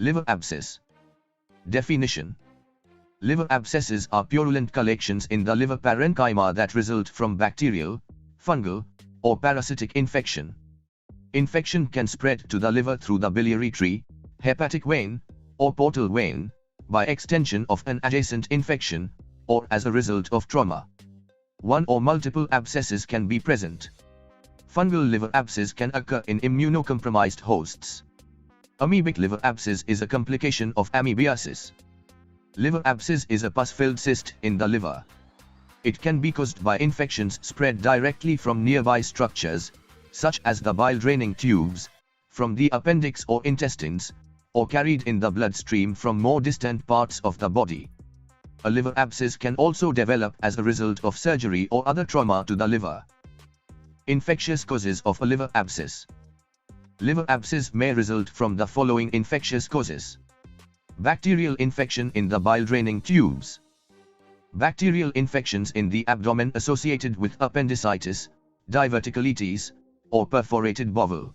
Liver abscess. Definition. Liver abscesses are purulent collections in the liver parenchyma that result from bacterial, fungal, or parasitic infection. Infection can spread to the liver through the biliary tree, hepatic vein, or portal vein, by extension of an adjacent infection, or as a result of trauma. One or multiple abscesses can be present. Fungal liver abscess can occur in immunocompromised hosts. Amoebic liver abscess is a complication of amebiasis. Liver abscess is a pus-filled cyst in the liver. It can be caused by infections spread directly from nearby structures, such as the bile-draining tubes, from the appendix or intestines, or carried in the bloodstream from more distant parts of the body. A liver abscess can also develop as a result of surgery or other trauma to the liver. Infectious causes of a liver abscess. Liver abscess may result from the following infectious causes. Bacterial infection in the bile-draining tubes. Bacterial infections in the abdomen associated with appendicitis, diverticulitis, or perforated bowel.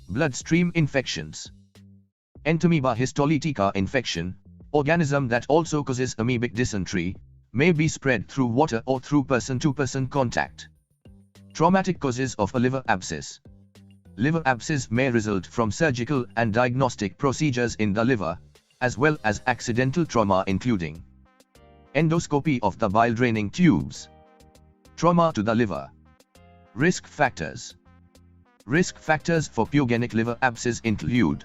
Bloodstream infections. Entamoeba histolytica infection, organism that also causes amoebic dysentery, may be spread through water or through person-to-person contact. Traumatic causes of a liver abscess. Liver abscess may result from surgical and diagnostic procedures in the liver, as well as accidental trauma including endoscopy of the bile-draining tubes. Trauma to the liver. Risk factors. Risk factors for pyogenic liver abscess include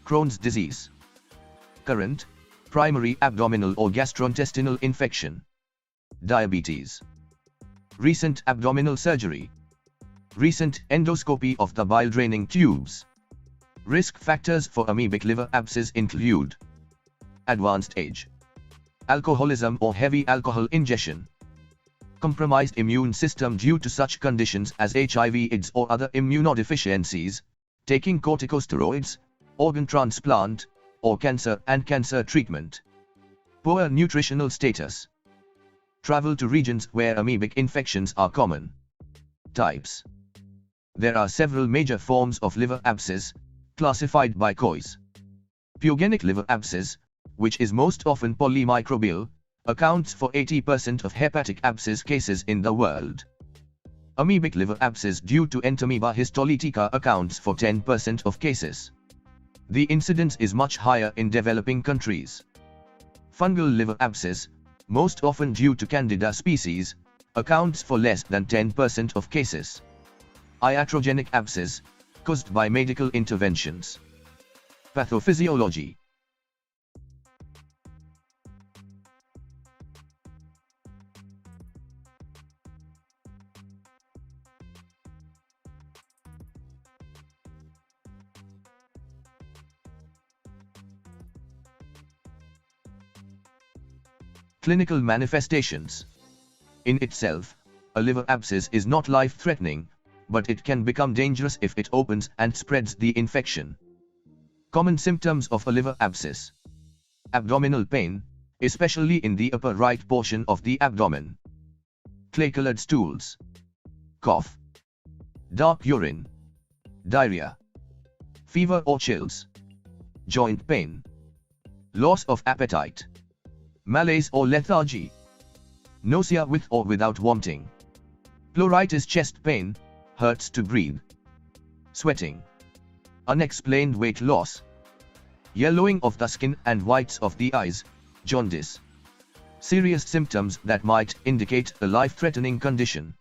Crohn's disease, current, primary abdominal or gastrointestinal infection, diabetes, recent abdominal surgery, recent endoscopy of the bile-draining tubes. Risk factors for amoebic liver abscess include advanced age, alcoholism or heavy alcohol ingestion, compromised immune system due to such conditions as HIV/AIDS or other immunodeficiencies, taking corticosteroids, organ transplant, or cancer and cancer treatment. Poor nutritional status. Travel to regions where amoebic infections are common. Types. There are several major forms of liver abscess, classified by cause. Pyogenic liver abscess, which is most often polymicrobial, accounts for 80% of hepatic abscess cases in the world. Amoebic liver abscess due to Entamoeba histolytica accounts for 10% of cases. The incidence is much higher in developing countries. Fungal liver abscess, most often due to Candida species, accounts for less than 10% of cases. Iatrogenic abscess, caused by medical interventions. Pathophysiology. Clinical manifestations. In itself, a liver abscess is not life-threatening, but it can become dangerous if it opens and spreads the infection. Common symptoms of a liver abscess. Abdominal pain, especially in the upper right portion of the abdomen. Clay-colored stools. Cough. Dark urine. Diarrhea. Fever or chills. Joint pain. Loss of appetite. Malaise or lethargy. Nausea with or without vomiting. Pleuritis, chest pain, hurts to breathe. Sweating. Unexplained weight loss. Yellowing of the skin and whites of the eyes, jaundice. Serious symptoms that might indicate a life-threatening condition.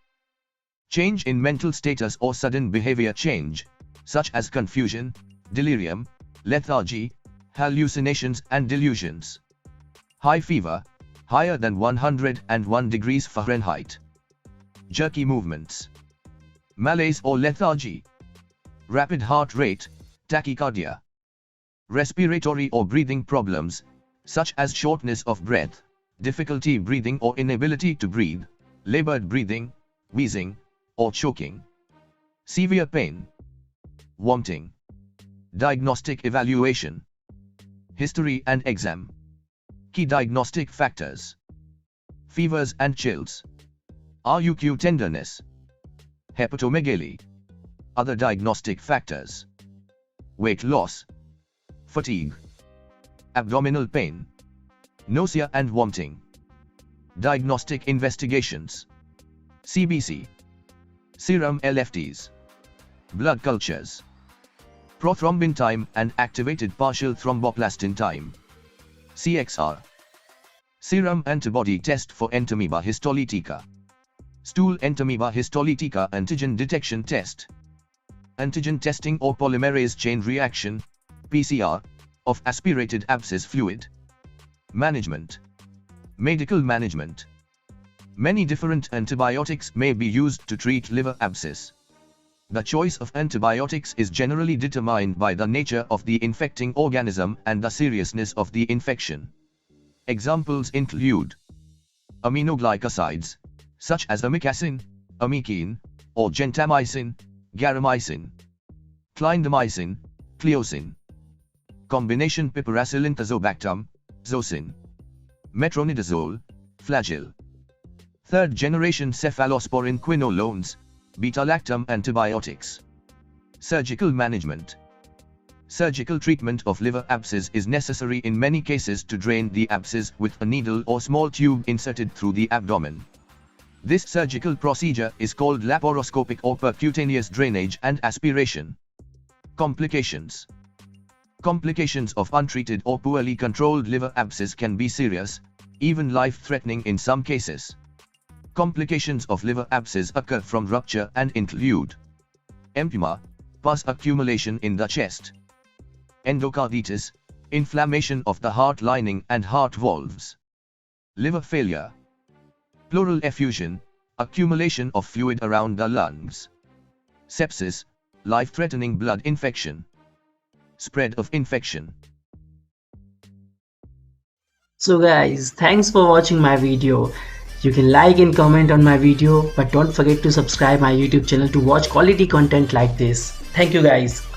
Change in mental status or sudden behavior change, such as confusion, delirium, lethargy, hallucinations and delusions. High fever, higher than 101 degrees Fahrenheit. Jerky movements. Malaise or lethargy. Rapid heart rate, tachycardia. Respiratory or breathing problems, such as shortness of breath, difficulty breathing or inability to breathe, labored breathing, wheezing, or choking. Severe pain. Vomiting. Diagnostic evaluation. History and exam. Key diagnostic factors. Fevers and chills. RUQ tenderness. Hepatomegaly. Other diagnostic factors. Weight loss. fatigue, abdominal pain, nausea and vomiting. Diagnostic investigations: CBC, serum LFTs, blood cultures, prothrombin time and activated partial thromboplastin time, CXR, serum antibody test for entamoeba histolytica, stool entamoeba histolytica antigen detection test, antigen testing or polymerase chain reaction, PCR, of aspirated abscess fluid. Management: medical management. Many different antibiotics may be used to treat liver abscess. The choice of antibiotics is generally determined by the nature of the infecting organism and the seriousness of the infection. Examples include aminoglycosides, such as amikacin, amikine, or gentamicin, garamicin, clindamycin, cleocin, combination piperacillin tazobactam, zosyn, metronidazole, flagyl, third-generation cephalosporin quinolones, beta-lactam antibiotics. Surgical management. Surgical treatment of liver abscess is necessary in many cases to drain the abscess with a needle or small tube inserted through the abdomen. This surgical procedure is called laparoscopic or percutaneous drainage and aspiration. Complications. Complications of untreated or poorly controlled liver abscess can be serious, even life-threatening in some cases. Complications of liver abscess occur from rupture and include empyema, pus accumulation in the chest, endocarditis, inflammation of the heart lining and heart valves, liver failure, pleural effusion, accumulation of fluid around the lungs, sepsis, life-threatening blood infection, spread of infection. So guys, thanks for watching my video. You can like and comment on my video, but don't forget to subscribe my YouTube channel to watch quality content like this. Thank you guys.